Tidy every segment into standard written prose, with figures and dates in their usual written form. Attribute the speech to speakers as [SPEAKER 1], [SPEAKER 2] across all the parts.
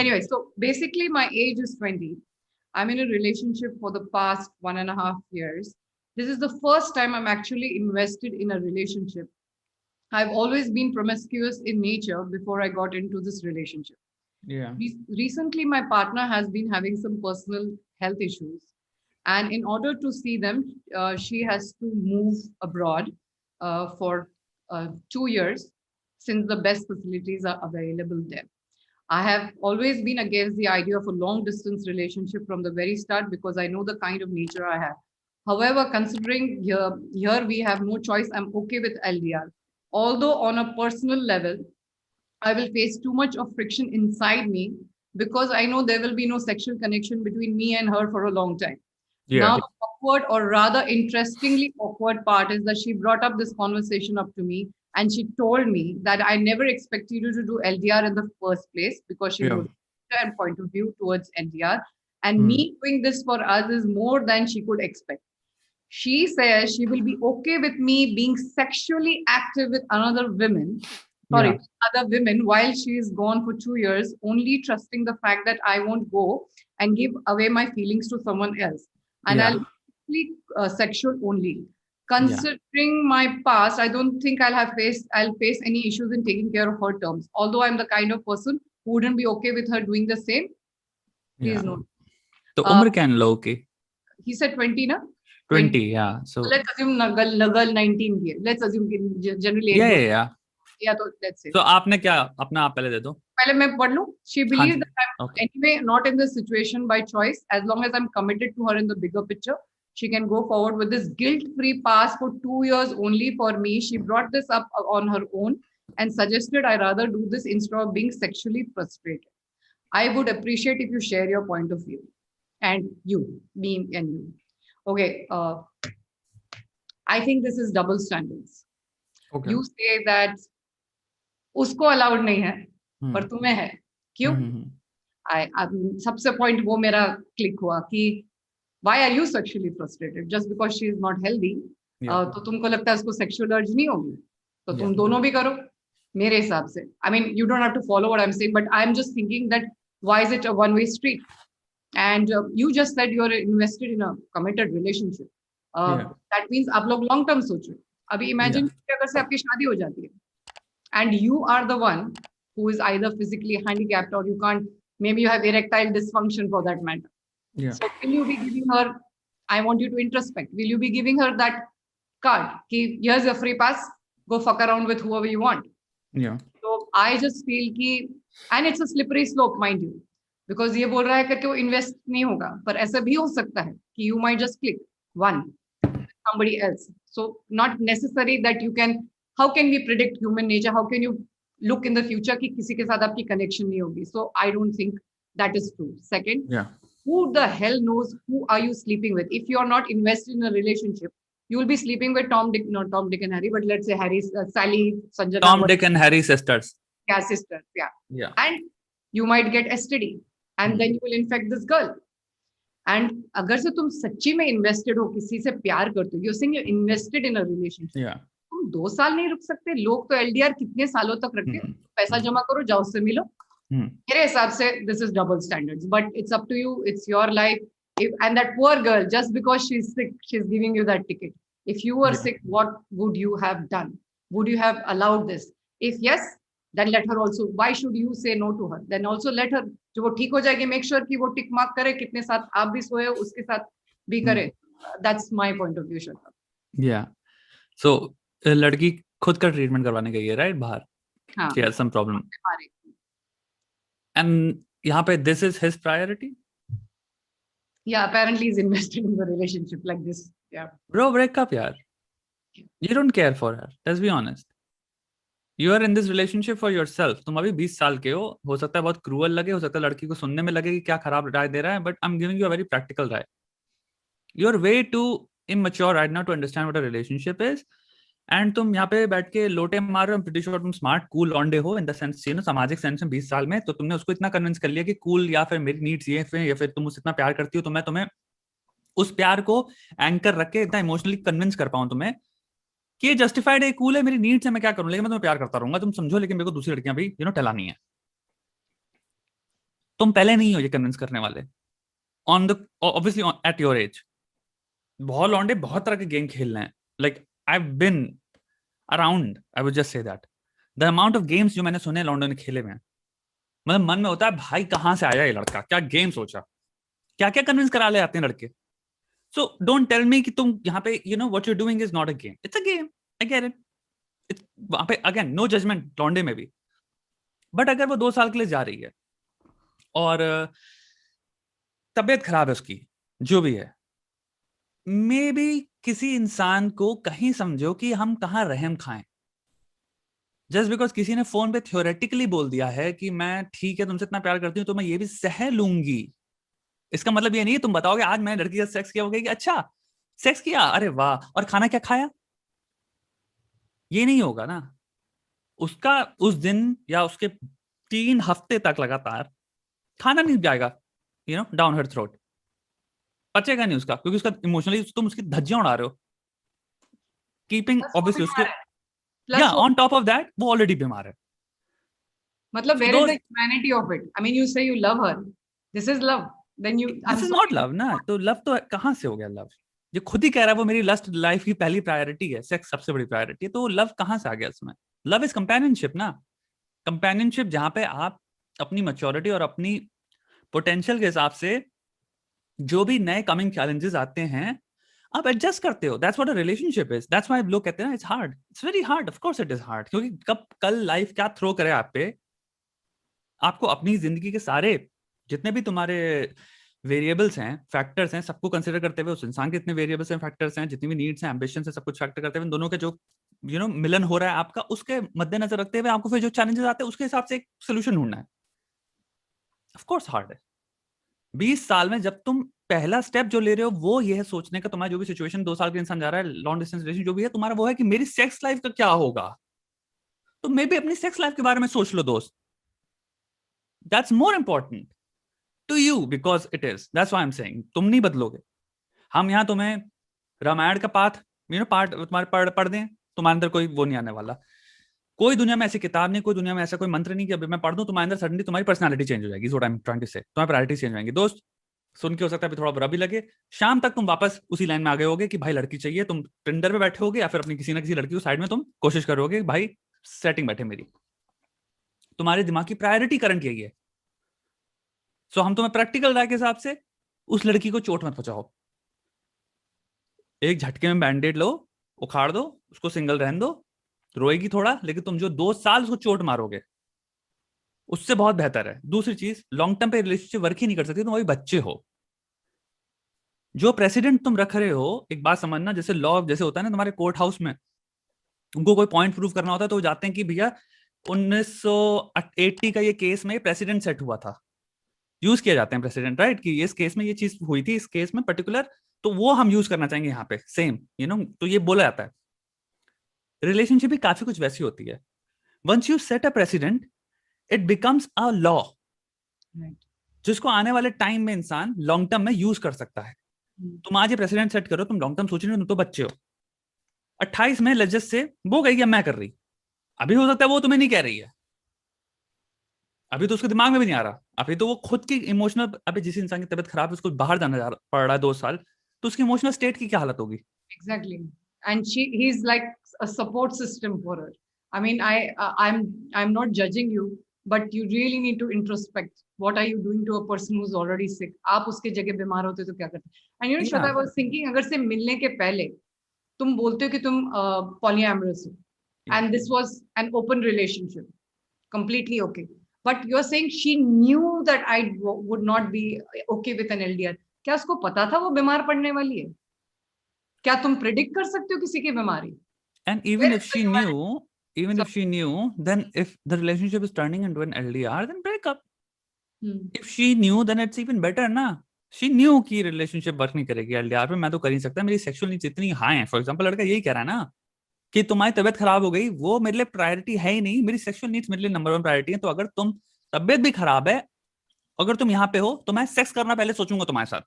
[SPEAKER 1] Anyway, so basically my age is 20. I'm in a relationship for the past 1.5 years. This is the first time I'm actually invested in a relationship. I've always been promiscuous in nature before I got into this relationship.
[SPEAKER 2] Yeah.
[SPEAKER 1] Recently, my partner has been having some personal health issues. And in order to see them, she has to move abroad for 2 years since the best facilities are available there. I have always been against the idea of a long distance relationship from the very start because I know the kind of nature I have. However, considering here we have no choice, I'm okay with LDR. Although on a personal level, I will face too much of friction inside me because I know there will be no sexual connection between me and her for a long time.
[SPEAKER 2] Yeah.
[SPEAKER 1] Now, the awkward or rather interestingly awkward part is that she brought up this conversation up to me and she told me that I never expected you to do LDR in the first place because she
[SPEAKER 2] Yeah.
[SPEAKER 1] knows her point of view towards LDR. And me doing this for us is more than she could expect. She says she will be okay with me being sexually active with another woman,
[SPEAKER 2] Yeah.
[SPEAKER 1] other women while she is gone for 2 years, only trusting the fact that I won't go and give away my feelings to someone else. And
[SPEAKER 2] Yeah.
[SPEAKER 1] I'll be sexual only.
[SPEAKER 2] Yeah.
[SPEAKER 1] Considering my past, I don't think I'll face any issues in taking care of her terms. Although I'm the kind of person who wouldn't be okay with her doing the same. Please
[SPEAKER 2] Yeah.
[SPEAKER 1] note.
[SPEAKER 2] तो
[SPEAKER 1] Uh,
[SPEAKER 2] उम्र क्या है इन लोगों की?
[SPEAKER 1] he said 20, na?
[SPEAKER 2] 20, yeah. So
[SPEAKER 1] Let's assume Nagal 19 की है. Let's assume generally
[SPEAKER 2] yeah.
[SPEAKER 1] yeah, तो let's say.
[SPEAKER 2] So आपने क्या अपना आप पहले दे दो.
[SPEAKER 1] पहले मैं पढ़ लूं. She
[SPEAKER 2] हाँ
[SPEAKER 1] believes
[SPEAKER 2] जी.
[SPEAKER 1] that I'm
[SPEAKER 2] Okay.
[SPEAKER 1] anyway not in this situation by choice. As long as I'm committed to her in the bigger picture, she can go forward with this guilt-free pass for 2 years only for me. She brought this up on her own and suggested I rather do this instead of being sexually frustrated. I would appreciate if you share your point of view. And you, me and you. Okay. I think this is double standards.
[SPEAKER 2] Okay.
[SPEAKER 1] You say that उसको allowed नहीं है पर तुम्हें है. क्यों? सबसे point वो मेरा क्लिक हुआ कि why are you sexually frustrated just because she is not healthy? तो तुमको लगता है उसको सेक्सुअल अर्ज नहीं होगी तो तुम दोनों भी करो मेरे हिसाब से. I mean, you don't have to follow what I'm saying, but I'm just thinking that why is it a one-way street? And you just said you're invested in a committed relationship. That means आप लोग long term सोच रहे हो. अभी imagine अगर से आपकी शादी हो जाती है and you are the one who is either physically handicapped or you can't, maybe you have erectile dysfunction for that matter.
[SPEAKER 2] Yeah.
[SPEAKER 1] So will you be giving her, I want you to introspect, will you be giving her that card? Ki, here's a free pass, go fuck around with whoever you want.
[SPEAKER 2] Yeah.
[SPEAKER 1] So I just feel कि, and it's a slippery slope, mind you, because ये बोल रहा है करके वो invest नहीं होगा, पर ऐसा भी हो सकता है कि you might just click one, somebody else. So not necessary that you can, how can we predict human nature? How can you look in the future कि किसी के साथ आपकी connection नहीं होगी? So I don't think that is true. Second, who the hell knows who are you sleeping with? If you are not invested in a relationship, you will be sleeping with Tom, Dick, not Tom, Dick and Harry, but let's say Harry, Sally, Sanjana.
[SPEAKER 2] Tom, Dick and Harry sisters.
[SPEAKER 1] Yeah, sisters. Yeah.
[SPEAKER 2] Yeah.
[SPEAKER 1] And you might get STD, and then you will infect this girl. And अगर से तुम सच्ची में invested हो किसी से प्यार करते हो, you're saying you're invested in a relationship.
[SPEAKER 2] Yeah.
[SPEAKER 1] तुम 2 साल नहीं रुक सकते. लोग तो LDR कितने सालों तक रखते हैं. पैसा जमा करो, जाओ उससे मिलो. मेरे हिसाब से this is double standards, but it's up to you. It's your life. And that poor girl, just because she's sick, she's giving you that ticket. If you were sick, what would you have done? Would you have allowed this? If yes, then let her also. Why should you say no to her? Then also let her. जो वो ठीक हो जाएगी, make sure कि वो tick mark करे कितने साथ आप भी सोए उसके साथ भी करे. That's my point of view, Shraddha.
[SPEAKER 2] Yeah. So लड़की खुद का ट्रीटमेंट करवाने गई है, right? बाहर.
[SPEAKER 1] हाँ.
[SPEAKER 2] She has some problem. And यहाँ पे this is his priority.
[SPEAKER 1] Yeah, apparently he's invested in the relationship like this. Yeah.
[SPEAKER 2] Bro, break up, yaar. You don't care for her. Let's be honest. You are in this relationship for yourself. तुम अभी 20 साल के हो सकता है बहुत cruel लगे, हो सकता है लड़की को सुनने में लगे कि क्या खराब राय दे रहा है, but I'm giving you a very practical राय. You are way too immature right now to understand what a relationship is. And तुम यहाँ पे बैठ के लोटे मार रहे हो. प्रीटी श्योर तुम स्मार्ट कूल लॉन्डे हो in the sense, you know, सामाजिक सेंस में 20 साल में. तो तुमने उसको इतना कन्विंस कर लिया कि कूल या फिर मेरी नीड्स ये या फिर तुम मुझसे इतना प्यार करती हो तो मैं तुम्हें उस प्यार को एंकर रख के इतना इमोशनली कन्विंस कर पाऊं तुम्हें कि ये जस्टिफाइड है, कूल है, मेरी नीड्स है, मैं क्या करूं, लेकिन मैं तुम्हें प्यार करता रहूंगा, तुम समझो, लेकिन मेरे को दूसरी लड़कियां भी, यू नो, टहलानी है. तुम पहले नहीं हो ये कन्विंस करने वाले on the obviously at your age. बहुत लौंडे बहुत तरह के गेम खेल रहे हैं, like I have been around, I would just say that the amount of games जो मैंने सुने लौंडों ने खेले में, मतलब मन में होता है भाई कहां से आया ये लड़का, क्या गेम सोचा, क्या क्या कन्विंस करा ले आते हैं लड़के। सो डोंट टेल मी कि तुम यहाँ पे you know what you doing is not a game, it's a game, I get it. वहां पे अगेन नो जजमेंट लौंडे में भी, बट अगर वो 2 साल के लिए जा रही है और तबीयत खराब है उसकी, जो भी है, मे बी किसी इंसान को कहीं समझो कि हम कहाँ रहम खाएं, जस्ट बिकॉज किसी ने फोन पे थ्योरेटिकली बोल दिया है कि मैं ठीक है तुमसे इतना प्यार करती हूँ तो मैं ये भी सह लूंगी। इसका मतलब ये नहीं है तुम बताओगे आज मैंने लड़की के साथ सेक्स किया, हो गया कि अच्छा सेक्स किया अरे वाह और खाना क्या खाया, ये नहीं होगा ना। उसका उस दिन या उसके 3 हफ्ते तक लगातार खाना नहीं जाएगा, you know down her throat, पचेगा नहीं उसका, क्योंकि उसका इमोशनली तुम उसकी धज्जियां उड़ा रहे हो, कीपिंग
[SPEAKER 1] प्लस वो
[SPEAKER 2] ऑब्वियसली उसके,
[SPEAKER 1] बीमार है,
[SPEAKER 2] या
[SPEAKER 1] प्लस वो
[SPEAKER 2] ऑन टॉप ऑफ दैट वो ऑलरेडी बीमार है।
[SPEAKER 1] मतलब
[SPEAKER 2] So
[SPEAKER 1] where is the
[SPEAKER 2] those,
[SPEAKER 1] humanity of it? I mean, you say you love her, this is love, then you,
[SPEAKER 2] this
[SPEAKER 1] I'm
[SPEAKER 2] is not
[SPEAKER 1] sorry,
[SPEAKER 2] love ना, तो love तो कहां से हो गया लव, ये खुद ही कह रहा है वो मेरी लस्ट लाइफ की पहली प्रायोरिटी है, सेक्स सबसे बड़ी प्रायोरिटी है, तो लव कहां से आ गया इसमें। लव इज कंपेनियनशिप ना, कंपेनियनशिप जहां पे आप अपनी मैच्योरिटी और अपनी पोटेंशियल के हिसाब से जो भी नए कमिंग चैलेंजेस आते हैं आप एडजस्ट करते हो, that's what a relationship is, that's why लोग कहते हैं ना it's hard, it's very hard, of course it is hard, क्योंकि कब कल लाइफ क्या थ्रो करे आप पे, आपको अपनी जिंदगी के सारे जितने भी तुम्हारे वेरिएबल्स हैं, फैक्टर्स हैं, सबको कंसिडर करते हुए, उस इंसान के इतने वेरिएबल्स हैं, फैक्टर्स हैं, जितनी भी नीड्स हैं, एम्बिशंस हैं, सब कुछ फैक्टर करते हुए दोनों के जो यू नो मिलन हो रहा है आपका, उसके मद्देनजर रखते हुए आपको फिर जो चैलेंजेस आते हैं उसके हिसाब से एक सोल्यूशन ढूंढना है, ऑफ कोर्स हार्ड है। 20 साल में जब तुम पहला स्टेप जो ले रहे हो वो ये है सोचने का, तुम्हारा जो भी सिचुएशन 2 साल के इंसान जा रहा है लॉन्ग डिस्टेंस रिलेशन जो भी है तुम्हारा, वो है कि मेरी सेक्स लाइफ का क्या होगा, तो मे भी अपनी सेक्स लाइफ के बारे में सोच लो दोस्त, that's more important to you because it is, that's why I am saying तुम नहीं बदलोगे। हम यहाँ तुम्हें रामायण का पाठ यू नो पार्ट तुम्हारे पढ़ दें, तुम्हारे अंदर कोई वो नहीं आने वाला, कोई दुनिया में ऐसी किताब नहीं, कोई दुनिया में ऐसा कोई मंत्र नहीं कि अभी मैं पढ़ दूं तुम्हारे अंदर सडनली तुम्हारी पर्सनालिटी चेंज हो जाएगी, तुम्हारी प्रायोरिटी चेंज हो जाएंगी दोस्त। सुन के हो सकता है अभी थोड़ा बुरा भी लगे, शाम तक तुम वापस उसी लाइन में आ गए होगे कि भाई लड़की चाहिए, तुम टिंडर पे बैठे होगे या फिर अपनी किसी ना किसी लड़की को साइड में तुम कोशिश करोगे भाई सेटिंग बैठे मेरी, तुम्हारे दिमाग की प्रायोरिटी करंट यही है। सो हम तुम्हें प्रैक्टिकल राय के हिसाब से उस लड़की को चोट मत पहुंचाओ, एक झटके में बैंडेड लो, उखाड़ दो उसको, सिंगल रहने दो, रोएगी थोड़ा, लेकिन तुम जो 2 साल उसको चोट मारोगे उससे बहुत बेहतर है। दूसरी चीज, लॉन्ग टर्म पे रिलेशनशिप वर्क ही नहीं कर सकती, तुम अभी बच्चे हो, जो प्रेसिडेंट तुम रख रहे हो, एक बात समझना, जैसे लॉ जैसे होता है ना तुम्हारे कोर्ट हाउस में, उनको कोई पॉइंट प्रूव करना होता है तो वो जाते हैं कि भैया 1980 का ये केस में प्रेसिडेंट सेट हुआ था, यूज किया जाते हैं प्रेसिडेंट, राइट, कि इस केस में ये चीज हुई थी, इस केस में पर्टिकुलर, तो वो हम यूज करना चाहेंगे यहाँ पे सेम यू नो, तो ये बोला जाता है। रिलेशनशिप भी काफी कुछ वैसी होती है, once you set a precedent it becomes a law, जिसको आने वाले टाइम में इंसान लॉन्ग टर्म में यूज कर सकता है। तुम आज ये प्रेसिडेंट सेट करो, तुम लॉन्ग टर्म सोच रहे हो, तुम तो बच्चे हो, 28 में लज्जत से वो गई, मैं कर रही, अभी हो सकता है वो तुम्हें नहीं कह रही है, अभी तो उसके दिमाग में भी नहीं आ रहा, अभी तो वो खुद की इमोशनल, अभी जिस इंसान की तबीयत खराब है उसको बाहर जाना पड़ रहा है 2 साल, तो उसकी इमोशनल स्टेट की क्या हालत होगी।
[SPEAKER 1] exactly, and he's like a support system for her. I mean, I'm not judging you, but you really need to introspect. What are you doing to a person who's already sick? आप उसके जगह बीमार होते तो क्या करते? And you know, Shweta, I was thinking, अगर से मिलने के पहले तुम बोलते हो कि तुम polyamorous हो, and this was an open relationship, completely okay. But you're saying she knew that I would not be okay with an LDR. क्या उसको पता था वो बीमार पड़ने वाली है? क्या तुम प्रिडिक्ट कर सकते हो किसी की बीमारी?
[SPEAKER 2] And even if she knew, then if the relationship is turning into an LDR, then break up. If she knew, then it's even better ना, she knew कि रिलेशनशिप वर्क नहीं करेगी LDR पे, मैं तो कर ही सकता, मेरी सेक्सुअल नीड्स इतनी हाई है, फॉर एग्जांपल लड़का यही कह रहा है ना कि तुम्हारी तबियत खराब हो गई, वो मेरे लिए प्रायोरिटी है ही नहीं, मेरी सेक्सुअल नीड्स मेरे लिए नंबर 1 प्रायोरिटी है, तो अगर तुम तबियत भी खराब है, अगर तुम यहाँ पे हो तो मैं सेक्स करना पहले सोचूंगा तुम्हारे साथ,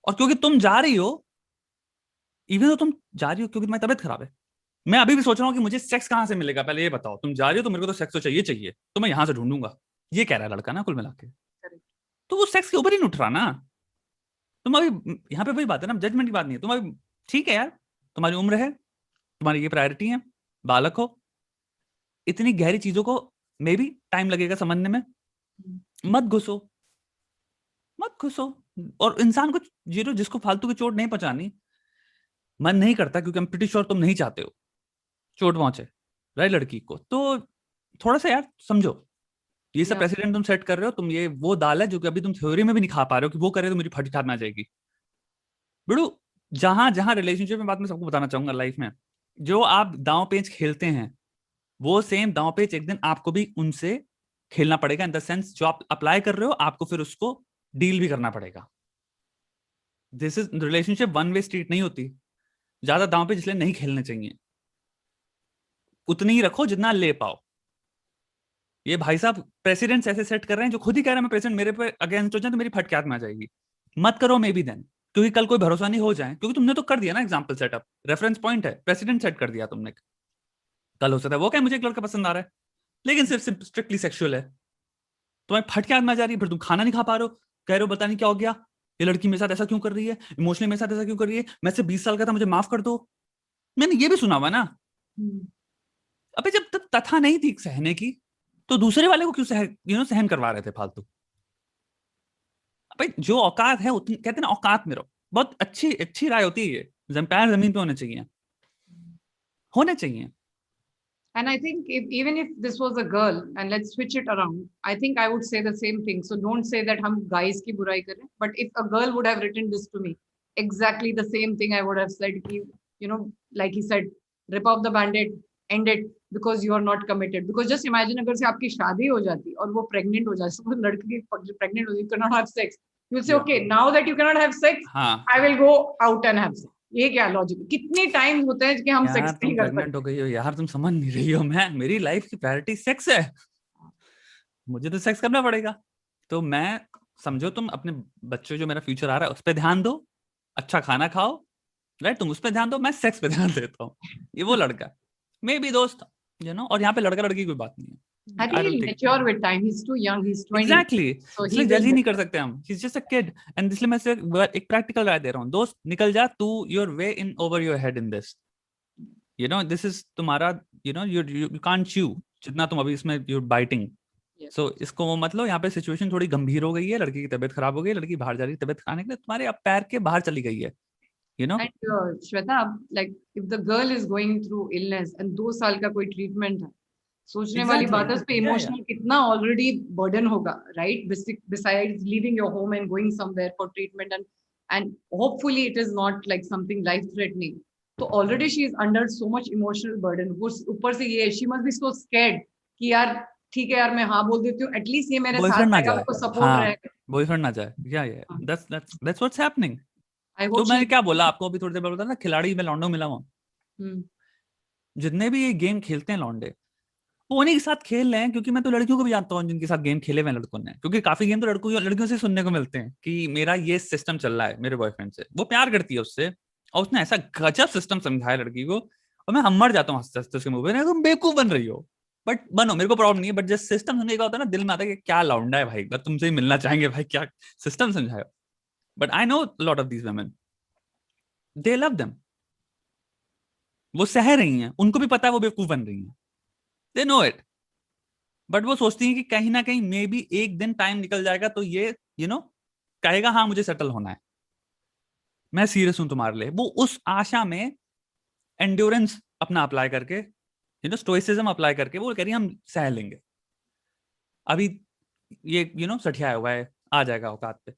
[SPEAKER 2] और क्योंकि तुम जा रही हो, इवन तो तुम जा रही हो क्योंकि तुम्हारी तबियत खराब है, मैं अभी भी सोच रहा हूँ कि मुझे सेक्स कहां से मिलेगा, पहले ये बताओ, तुम जा रही हो तो मेरे को तो सेक्स तो चाहिए चाहिए, तो मैं यहां से ढूंढूंगा, ये कह रहा है लड़का ना कुल मिला के, तो वो सेक्स के ऊपर ही नहीं उठ रहा ना। तुम अभी यहाँ पे वही बात है ना, जजमेंट की बात नहीं है। तुम अभी ठीक है यार, तुम्हारी उम्र है, तुम्हारी ये प्रायोरिटी है, बालक हो, इतनी गहरी चीजों को मे भी टाइम लगेगा समझने में, मत घुसो, मत घुसो। और इंसान को जीरो, जिसको फालतू की चोट नहीं पहुंचानी, मन नहीं करता, क्योंकि हम प्रीटी श्योर तुम नहीं चाहते हो चोट पहुंचे राइट लड़की को, तो थोड़ा सा यार समझो, ये सब प्रेसिडेंट तुम सेट कर रहे हो, तुम ये वो दाल है जो कि अभी तुम थ्योरी में भी नहीं खा पा रहे हो कि वो करे तो मेरी फटी खाना आ जाएगी। बिड़ू, जहां जहां रिलेशनशिप में, बात मैं सबको बताना चाहूंगा लाइफ में, जो आप दांव पेच खेलते हैं, वो सेम दांव पेच एक दिन आपको भी उनसे खेलना पड़ेगा, इन द सेंस जो आप अप्लाई कर रहे हो आपको फिर उसको डील भी करना पड़ेगा। This is relationship, one way street नहीं होती। ज्यादा दांव पेच इसलिए नहीं खेलने चाहिए, उतनी ही रखो जितना ले पाओ। ये भाई साहब प्रेसिडेंट्स ऐसे सेट कर रहे हैं जो खुद ही कह रहे हैं मैं प्रेसिडेंट, मेरे पे अगेंस्ट हो जाए तो मेरी फटके हाथ में आ जाएगी। मत करो मे बी देन, क्योंकि कल कोई भरोसा नहीं हो जाए, क्योंकि तुमने तो कर दिया ना एग्जाम्पल सेटअप, रेफरेंस पॉइंट है, प्रेसिडेंट सेट कर दिया तुमने। कल हो सकता है वो क्या मुझे एक लड़का पसंद आ रहा है, लेकिन सिर्फ स्ट्रिक्टली सेक्सुअल है, तुम्हें फटके हाथ में आ जा रही है, फिर तुम खाना नहीं खा पा रहे हो, कह रहे हो पता नहीं क्या हो गया, ये लड़की मेरे साथ ऐसा क्यों कर रही है, इमोशनली मेरे साथ ऐसा क्यों कर रही है, मैं से 20 साल का था, मुझे माफ कर दो। मैंने ये भी सुना हुआ ना। अबे जब तक तथा नहीं थी सहने की, तो दूसरे वाले को क्यों सहन करवा रहे थे फालतू। भाई जो औकात है उतनी, कहते हैं ना औकात में रहो। बहुत अच्छी अच्छी राय होती है ये, पैर जमीन पे होने चाहिए।
[SPEAKER 1] And I think even if this was a girl, and let's switch it around, I think I would say the same thing. So don't say that हम guys की बुराई कर रहे हैं. But if a girl would have written this to me, exactly the same thing I would have said. You know, like he said, rip off the band-aid, end it, because you are not committed. Because just imagine अगर से आपकी शादी हो जाती और वो pregnant हो जाती, suppose लड़की pregnant हो, you cannot have sex. You'll say, okay, now that you cannot have sex, I will go out and have sex. ये क्या लॉजिक, कितने टाइम होते हैं कि हम सेक्स नहीं कर सकते।
[SPEAKER 2] प्रेग्नेंट हो गई हो यार, तुम समझ नहीं रही हो, मैं मेरी लाइफ की प्रायोरिटी सेक्स है, मुझे तो सेक्स करना पड़ेगा। तो मैं, समझो तुम अपने बच्चों, जो मेरा फ्यूचर आ रहा है उस पर ध्यान दो, अच्छा खाना खाओ राइट, तुम उस पर ध्यान दो, मैं सेक्स पे ध्यान देता हूँ। ये वो लड़का मे बी दोस्त, और यहाँ पे लड़का लड़की कोई बात नहीं है।
[SPEAKER 1] I think he'll mature with time. He's too young. He's 20.
[SPEAKER 2] Exactly. So इसलिए जज ही नहीं कर सकते हम। He's just a kid. And इसलिए मैं सिर्फ एक प्रैक्टिकल राय दे रहा हूँ, दोस्त निकल जा तू, your way in over your head in this. This is तुम्हारा, you can't chew जितना तुम अभी इसमें you're biting. So इसको वो मतलब यहाँ पे सिचुएशन थोड़ी गंभीर हो गई है, लड़की की तबीयत खराब हो गई, लड़की बाहर जा रही है तबीयत खाने के लिए, तुम्हारे अब पैर के बाहर चली गई है,
[SPEAKER 1] And Shweta, like if the girl is going through illness and 2 साल का कोई ट्रीटमेंट है, सोचने वाली बात है उस पे इमोशनल कितना ऑलरेडी बर्डन होगा, right? Besides leaving your home and going somewhere for treatment, and hopefully it is not like something life threatening. तो already she is under so much emotional burden. वो ऊपर से ये she must be so scared कि यार ठीक है यार मैं हाँ बोल देती हूँ, एटलीस्ट ये मेरे साथ रहेगा, उसको सपोर्ट रहेगा,
[SPEAKER 2] बॉयफ्रेंड ना जाए। That's what's happening. तो मैंने क्या बोला आपको अभी थोड़ी देर पहले, ना खिलाड़ी में लौंडो मिला हुआ, जितने भी ये गेम खेलते हैं लौंडे, वो उन्हीं के साथ खेल रहे हैं, क्योंकि मैं तो लड़कियों को भी जानता हूँ जिनके साथ गेम खेले हुए लड़कों ने, क्योंकि काफी गेम तो लड़कियों से सुनने को मिलते हैं कि मेरा ये सिस्टम चल रहा है मेरे बॉयफ्रेंड से, वो प्यार करती है उससे और उसने ऐसा गजब सिस्टम समझाया लड़की को, और मैं मर जाता हूँ हंसते हंसते उसके मुंह पे, तुम बेवकूफ बन रही हो, बट बनो, मेरे को प्रॉब्लम नहीं है, बट जब सिस्टम सुनने का होता है ना, दिल में आता है कि क्या लौंडा है भाई, बस तुमसे ही मिलना चाहेंगे भाई, क्या सिस्टम समझाओ। But I know lot of these women, they love them, वो सह रही हैं, उनको भी पता है वो बेवकूफ बन रही हैं, दे नो इट, बट वो सोचती हैं कि कहीं ना कहीं मे बी एक दिन टाइम निकल जाएगा तो ये कहेगा हाँ मुझे सेटल होना है, मैं सीरियस हूं तुम्हारे लिए। वो उस आशा में एंड्योरेंस अपना अप्लाई करके, स्टोइसिज्म अप्लाई करके वो कह रही है हम सह लेंगे, अभी ये सठिया हुआ है, आ जाएगा औकात पे,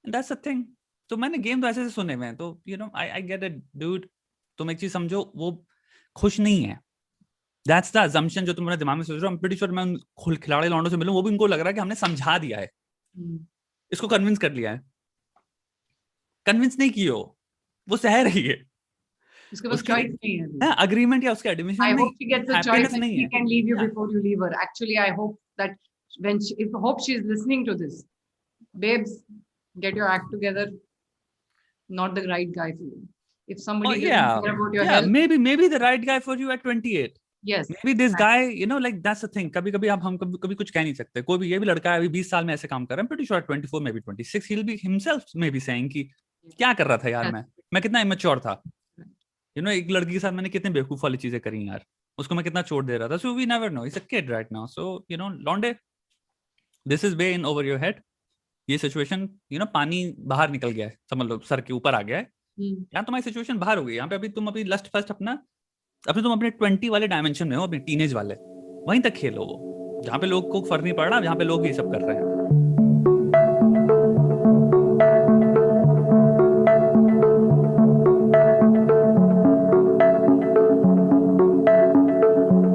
[SPEAKER 2] दैट्स अ थिंग। तो मैंने गेम तो ऐसे सुने हुए हैं, तो आई गेट इट डूड, तुम एक चीज समझो, वो खुश नहीं है, दैट्स द असम्पशन जो तुम्हारे दिमाग में सोच रहे हो। आई एम प्रीटी श्योर मैं उन खिलाड़ी लौंडों से मिलूं, वो भी उनको लग रहा है कि हमने समझा दिया है, इसको कन्विंस कर लिया है, कन्विंस नहीं की हो, वो सह रही है,
[SPEAKER 1] उसके पास चॉइस नहीं है,
[SPEAKER 2] एग्रीमेंट या उसके एडमिशन
[SPEAKER 1] I
[SPEAKER 2] नहीं,
[SPEAKER 1] hope she gets a choice and
[SPEAKER 2] नहीं
[SPEAKER 1] she can leave you before you leave her. Actually, I hope that hope she is listening to this, babes, get your act together. Not the right guy for you. If somebody doesn't care about your health,
[SPEAKER 2] maybe the right guy for you at 28.
[SPEAKER 1] Yes.
[SPEAKER 2] Maybe this guy, you know, like that's the thing. कभी-कभी हम कभी कुछ कह नहीं सकते. कोई भी ये भी लड़का है अभी 20 साल में ऐसे काम कर रहा है. I'm pretty sure 24 maybe 26 he'll be himself maybe saying कि क्या कर रहा था यार मैं कितना immature था. You know, एक लड़की के साथ मैंने कितने बेवकूफ वाली चीजें करी यार. उसको मैं कितना चोट दे रहा था. So we never know. He's a kid right now. So, you know, Londe, this is way in over your head. ये सिचुएशन, you know, पानी बाहर निकल गया है. समझ लो सर के ऊपर आ गया है. यहाँ तुम्हारी सिचुएशन बाहर हो गई. यहाँ पे अभी तुम अभी लस्ट फर्स्ट अभी तुम अपने 20 वाले डायमेंशन में हो, अपने टीनेज वाले. वहीं तक खेलो वो, जहाँ पे लोग को फर्क नहीं पड़ रहा, जहाँ पे लोग ये सब कर रहे हैं.